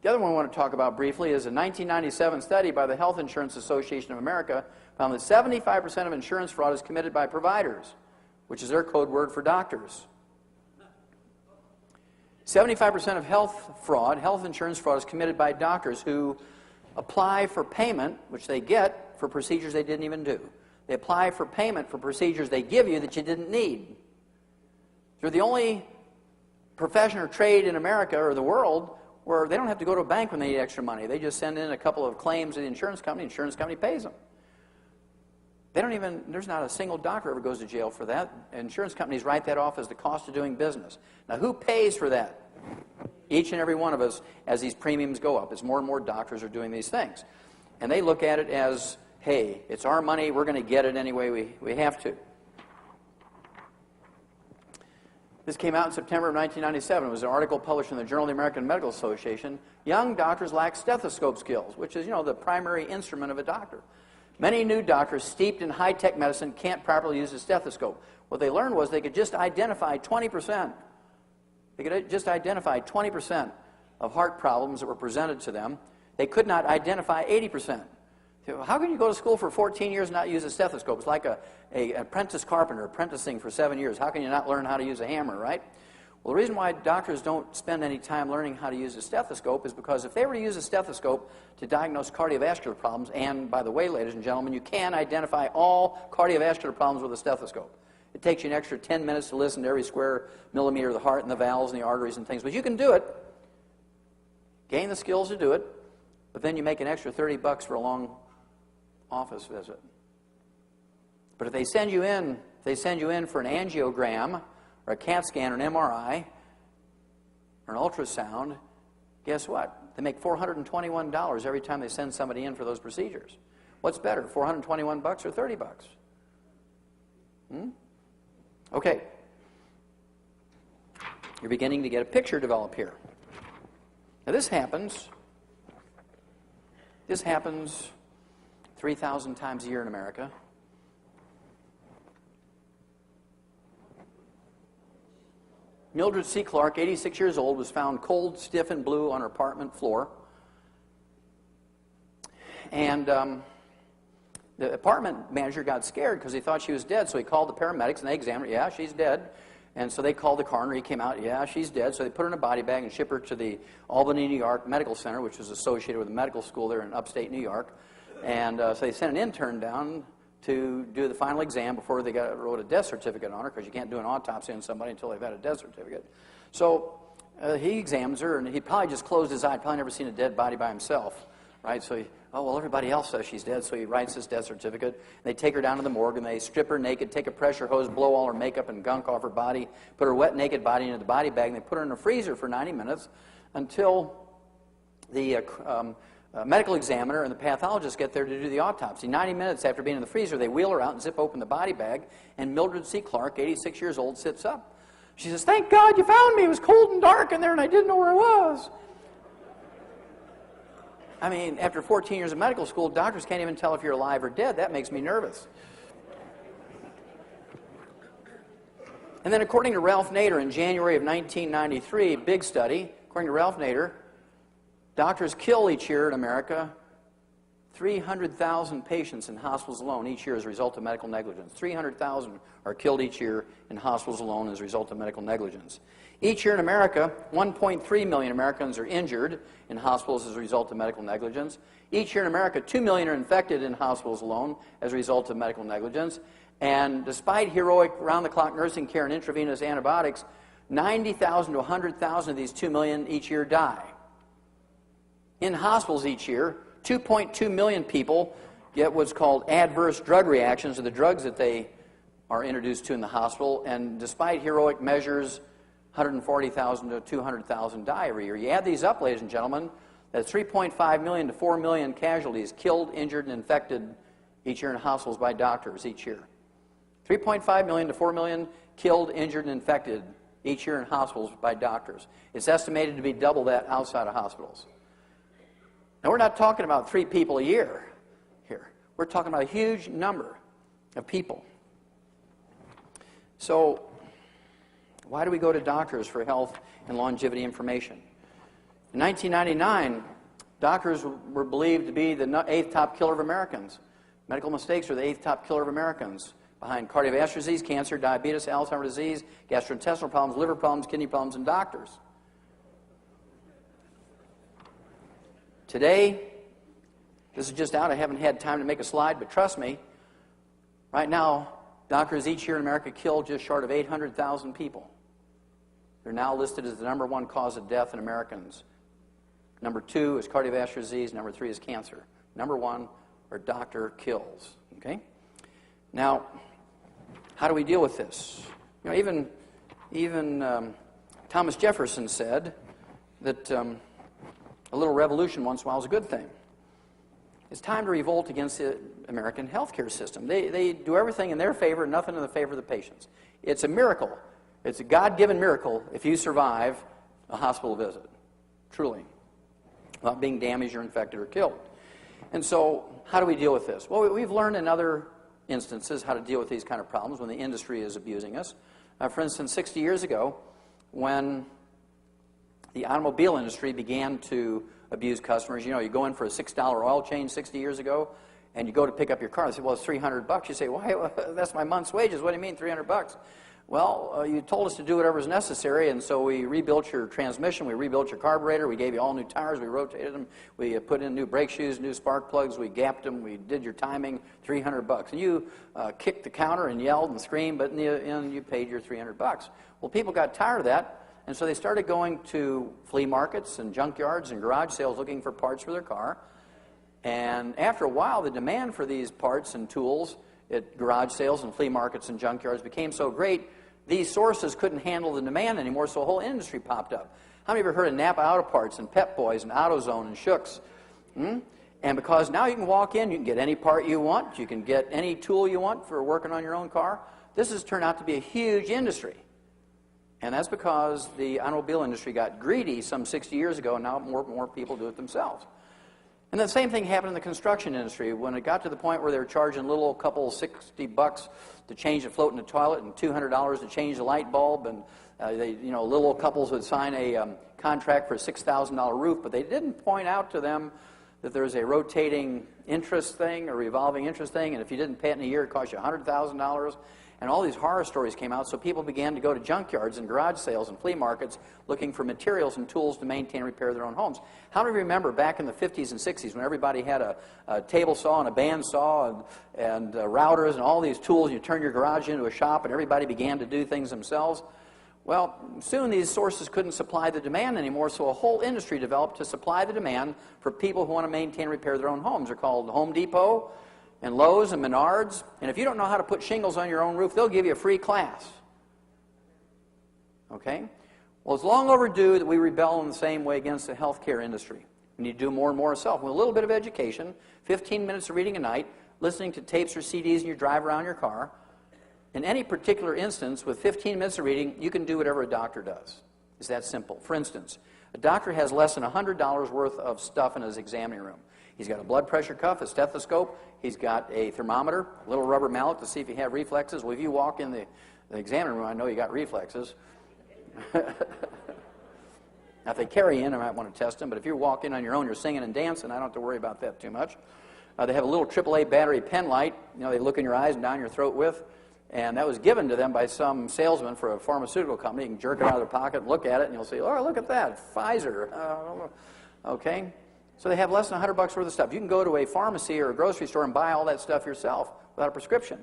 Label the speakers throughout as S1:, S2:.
S1: The other one I want to talk about briefly is a 1997 study by the Health Insurance Association of America found that 75% of insurance fraud is committed by providers, which is their code word for doctors. 75% of health insurance fraud is committed by doctors who apply for payment, which they get, for procedures they didn't even do. They apply for payment for procedures they give you that you didn't need. They're the only profession or trade in America or the world where they don't have to go to a bank when they need extra money. They just send in a couple of claims to the insurance company pays them. There's not a single doctor ever goes to jail for that. Insurance companies write that off as the cost of doing business. Now, who pays for that? Each and every one of us as these premiums go up, as more and more doctors are doing these things. And they look at it as, hey, it's our money, we're going to get it anyway we have to. This came out in September of 1997. It was an article published in the Journal of the American Medical Association. Young doctors lack stethoscope skills, which is, the primary instrument of a doctor. Many new doctors steeped in high-tech medicine can't properly use a stethoscope. What they learned was they could just identify 20%. They could just identify 20% of heart problems that were presented to them. They could not identify 80%. How can you go to school for 14 years and not use a stethoscope? It's like an apprentice carpenter apprenticing for 7 years. How can you not learn how to use a hammer, right? Well, the reason why doctors don't spend any time learning how to use a stethoscope is because if they were to use a stethoscope to diagnose cardiovascular problems, and by the way, ladies and gentlemen, you can identify all cardiovascular problems with a stethoscope. It takes you an extra 10 minutes to listen to every square millimeter of the heart and the valves and the arteries and things, but you can do it. Gain the skills to do it, but then you make an extra $30 for a long office visit. But if they send you in for an angiogram or a CAT scan or an MRI or an ultrasound, guess what? They make $421 every time they send somebody in for those procedures. What's better, $421 or $30? Okay. You're beginning to get a picture develop here. Now this happens 3,000 times a year in America. Mildred C. Clark, 86 years old, was found cold, stiff, and blue on her apartment floor. And the apartment manager got scared because he thought she was dead, so he called the paramedics, and they examined her. Yeah, she's dead. And so they called the coroner. He came out. Yeah, she's dead. So they put her in a body bag and shipped her to the Albany, New York Medical Center, which was associated with a medical school there in upstate New York. And so they sent an intern down to do the final exam before they wrote a death certificate on her, because you can't do an autopsy on somebody until they've had a death certificate. So he examines her, and he probably just closed his eye. Probably never seen a dead body by himself, right? So everybody else says she's dead, so he writes this death certificate. They take her down to the morgue, and they strip her naked, take a pressure hose, blow all her makeup and gunk off her body, put her wet, naked body into the body bag, and they put her in a freezer for 90 minutes until the medical examiner and the pathologist get there to do the autopsy. 90 minutes after being in the freezer, they wheel her out and zip open the body bag, and Mildred C. Clark, 86 years old, sits up. She says, "Thank God you found me. It was cold and dark in there, and I didn't know where I was." I mean, after 14 years of medical school, doctors can't even tell if you're alive or dead. That makes me nervous. And then according to Ralph Nader in January of 1993, big study, according to Ralph Nader, doctors kill each year in America 300,000 patients in hospitals alone each year as a result of medical negligence. 300,000 are killed each year in hospitals alone as a result of medical negligence. Each year in America, 1.3 million Americans are injured in hospitals as a result of medical negligence. Each year in America, 2 million are infected in hospitals alone as a result of medical negligence. And despite heroic round-the-clock nursing care and intravenous antibiotics, 90,000 to 100,000 of these 2 million each year die. In hospitals each year, 2.2 million people get what's called adverse drug reactions to the drugs that they are introduced to in the hospital, and despite heroic measures, 140,000 to 200,000 die every year. You add these up, ladies and gentlemen, that's 3.5 million to 4 million casualties killed, injured, and infected each year in hospitals by doctors each year. 3.5 million to 4 million killed, injured, and infected each year in hospitals by doctors. It's estimated to be double that outside of hospitals. Now, we're not talking about 3 people a year here. We're talking about a huge number of people. So, why do we go to doctors for health and longevity information? In 1999, doctors were believed to be the 8th top killer of Americans. Medical mistakes are the 8th top killer of Americans, behind cardiovascular disease, cancer, diabetes, Alzheimer's disease, gastrointestinal problems, liver problems, kidney problems, and doctors. Today, this is just out. I haven't had time to make a slide, but trust me, right now, doctors each year in America kill just short of 800,000 people. They're now listed as the #1 cause of death in Americans. Number 2 is cardiovascular disease. Number 3 is cancer. Number 1 are doctor kills. Okay? Now, how do we deal with this? You know, even Thomas Jefferson said that a little revolution once in a while is a good thing. It's time to revolt against the American healthcare system. They do everything in their favor, nothing in the favor of the patients. It's a miracle. It's a God-given miracle if you survive a hospital visit, truly, without being damaged or infected or killed. And so, how do we deal with this? Well, we've learned in other instances how to deal with these kind of problems when the industry is abusing us. For instance, 60 years ago, when the automobile industry began to abuse customers, you know, you go in for a $6 oil change 60 years ago, and you go to pick up your car. They say, well, it's $300. You say, why? That's my month's wages. What do you mean, $300? Well, you told us to do whatever was necessary, and so we rebuilt your transmission, we rebuilt your carburetor, we gave you all new tires, we rotated them, we put in new brake shoes, new spark plugs, we gapped them, we did your timing, $300. And you kicked the counter and yelled and screamed, but in the end, you paid your $300. Well, people got tired of that, and so they started going to flea markets and junkyards and garage sales looking for parts for their car. And after a while, the demand for these parts and tools at garage sales and flea markets and junkyards became so great, these sources couldn't handle the demand anymore, so a whole industry popped up. How many of you have heard of Napa Auto Parts and Pep Boys and AutoZone and Schutz? And because now you can walk in, you can get any part you want, you can get any tool you want for working on your own car, this has turned out to be a huge industry. And that's because the automobile industry got greedy some 60 years ago, and now more people do it themselves. And the same thing happened in the construction industry. When it got to the point where they were charging little couple $60 to change the float in the toilet and $200 to change the light bulb, and little couples would sign a contract for a $6,000 roof, but they didn't point out to them that there's a rotating interest thing, a revolving interest thing, and if you didn't pay it in a year, it cost you $100,000. And all these horror stories came out, so people began to go to junkyards and garage sales and flea markets looking for materials and tools to maintain and repair their own homes. How many remember back in the 50s and 60s when everybody had a table saw and a band saw and routers and all these tools, and you turn your garage into a shop and everybody began to do things themselves? Well, soon these sources couldn't supply the demand anymore, so a whole industry developed to supply the demand for people who want to maintain and repair their own homes. They're called Home Depot and Lowe's and Menards, and if you don't know how to put shingles on your own roof, they'll give you a free class. Okay? Well, it's long overdue that we rebel in the same way against the healthcare industry. We need to do more and more ourselves. With a little bit of education, 15 minutes of reading a night, listening to tapes or CDs in your drive around your car. In any particular instance, with 15 minutes of reading, you can do whatever a doctor does. It's that simple. For instance, a doctor has less than $100 worth of stuff in his examining room. He's got a blood pressure cuff, a stethoscope, he's got a thermometer, a little rubber mallet to see if you have reflexes. Well, if you walk in the examining room, I know you got reflexes. Now, if they carry in, I might want to test them, but if you walk in on your own, you're singing and dancing, I don't have to worry about that too much. They have a little AAA battery pen light, they look in your eyes and down your throat with, and that was given to them by some salesman for a pharmaceutical company. You can jerk it out of their pocket and look at it, and you'll say, oh, look at that, Pfizer. Okay? So they have less than $100 worth of stuff. You can go to a pharmacy or a grocery store and buy all that stuff yourself without a prescription.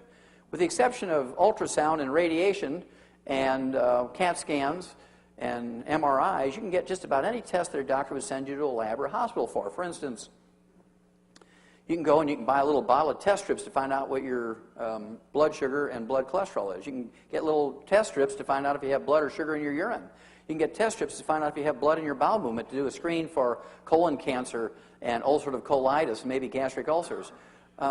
S1: With the exception of ultrasound and radiation and CAT scans and MRIs, you can get just about any test that a doctor would send you to a lab or a hospital for. For instance, you can go and you can buy a little bottle of test strips to find out what your blood sugar and blood cholesterol is. You can get little test strips to find out if you have blood or sugar in your urine. You can get test strips to find out if you have blood in your bowel movement to do a screen for colon cancer and ulcerative colitis and maybe gastric ulcers.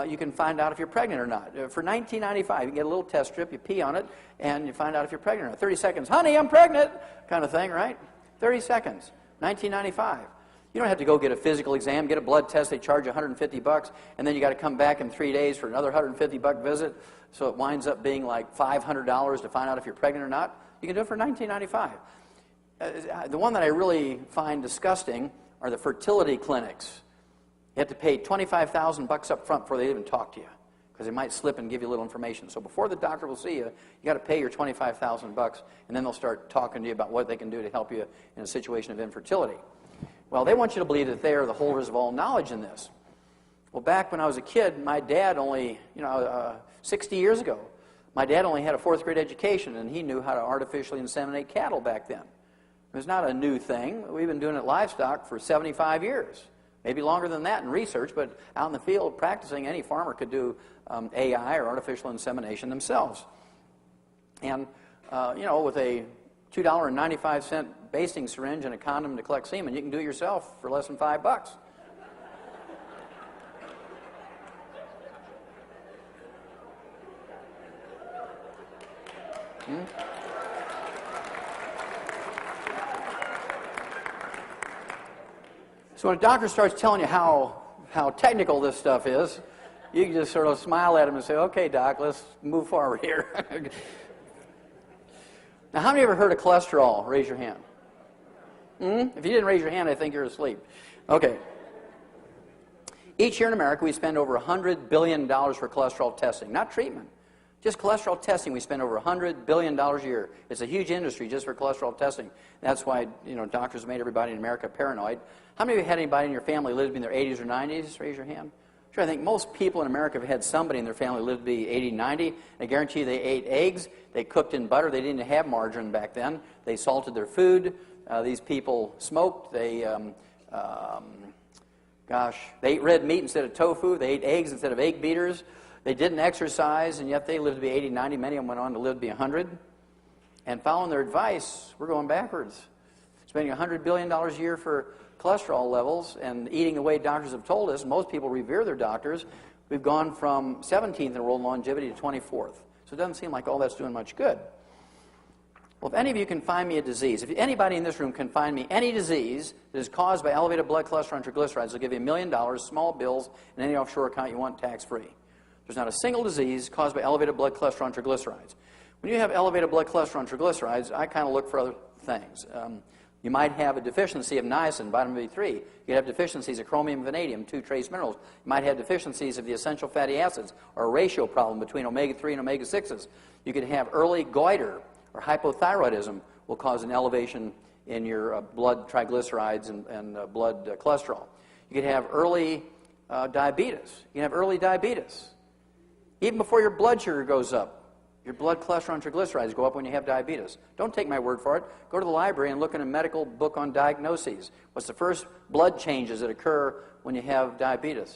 S1: You can find out if you're pregnant or not. For $19.95, you can get a little test strip, you pee on it, and you find out if you're pregnant or not. 30 seconds, honey, I'm pregnant, kind of thing, right? 30 seconds, $19.95. You don't have to go get a physical exam, get a blood test, they charge you $150, and then you got to come back in 3 days for another $150 visit, so it winds up being like $500 to find out if you're pregnant or not. You can do it for $19.95. The one that I really find disgusting are the fertility clinics. You have to pay $25,000 up front before they even talk to you, because they might slip and give you a little information. So before the doctor will see you, you got to pay your $25,000, and then they'll start talking to you about what they can do to help you in a situation of infertility. Well, they want you to believe that they are the holders of all knowledge in this. Well, back when I was a kid, my dad only, 60 years ago, my dad only had a 4th grade education, and he knew how to artificially inseminate cattle back then. It was not a new thing. We've been doing it livestock for 75 years. Maybe longer than that in research, but out in the field practicing, any farmer could do AI or artificial insemination themselves. And, with a $2.95 basting syringe and a condom to collect semen, you can do it yourself for less than $5. So when a doctor starts telling you how technical this stuff is, you can just sort of smile at him and say, okay, doc, let's move forward here. Now, how many of you ever heard of cholesterol? Raise your hand. If you didn't raise your hand, I think you're asleep. Okay. Each year in America, we spend over $100 billion for cholesterol testing, not treatment. Just cholesterol testing, we spend over $100 billion a year. It's a huge industry just for cholesterol testing. That's why, doctors made everybody in America paranoid. How many of you had anybody in your family live in their 80s or 90s? Raise your hand. Sure, I think most people in America have had somebody in their family live to be 80, 90. I guarantee you they ate eggs, they cooked in butter, they didn't have margarine back then. They salted their food. These people smoked. They, they ate red meat instead of tofu. They ate eggs instead of egg beaters. They didn't exercise, and yet they lived to be 80, 90. Many of them went on to live to be 100. And following their advice, we're going backwards. Spending $100 billion a year for cholesterol levels and eating the way doctors have told us. Most people revere their doctors. We've gone from 17th in world longevity to 24th. So it doesn't seem like all that's doing much good. Well, if any of you can find me a disease, if anybody in this room can find me any disease that is caused by elevated blood cholesterol and triglycerides, I'll give you $1 million, small bills, and any offshore account you want tax-free. There's not a single disease caused by elevated blood cholesterol and triglycerides. When you have elevated blood cholesterol and triglycerides, I kind of look for other things. You might have a deficiency of niacin, vitamin B3. You could have deficiencies of chromium, vanadium, 2 trace minerals. You might have deficiencies of the essential fatty acids, or a ratio problem between omega-3 and omega-6s. You could have early goiter, or hypothyroidism will cause an elevation in your blood triglycerides and blood cholesterol. You could have early diabetes. You can have early diabetes. Even before your blood sugar goes up, your blood cholesterol and triglycerides go up when you have diabetes. Don't take my word for it. Go to the library and look in a medical book on diagnoses. What's the first blood changes that occur when you have diabetes?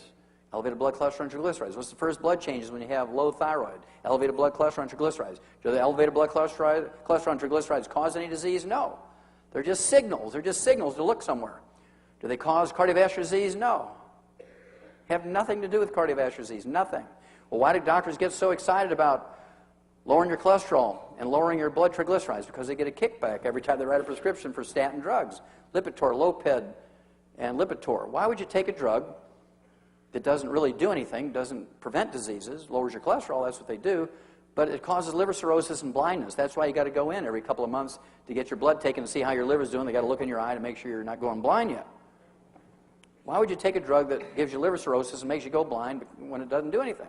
S1: Elevated blood cholesterol and triglycerides. What's the first blood changes when you have low thyroid? Elevated blood cholesterol and triglycerides. Do the elevated blood cholesterol and triglycerides cause any disease? No. They're just signals. They're just signals to look somewhere. Do they cause cardiovascular disease? No. Have nothing to do with cardiovascular disease. Nothing. Well, why do doctors get so excited about lowering your cholesterol and lowering your blood triglycerides? Because they get a kickback every time they write a prescription for statin drugs. Lipitor, Loped, and Lipitor. Why would you take a drug that doesn't really do anything, doesn't prevent diseases, lowers your cholesterol, that's what they do, but it causes liver cirrhosis and blindness. That's why you got to go in every couple of months to get your blood taken to see how your liver's doing. They got to look in your eye to make sure you're not going blind yet. Why would you take a drug that gives you liver cirrhosis and makes you go blind when it doesn't do anything?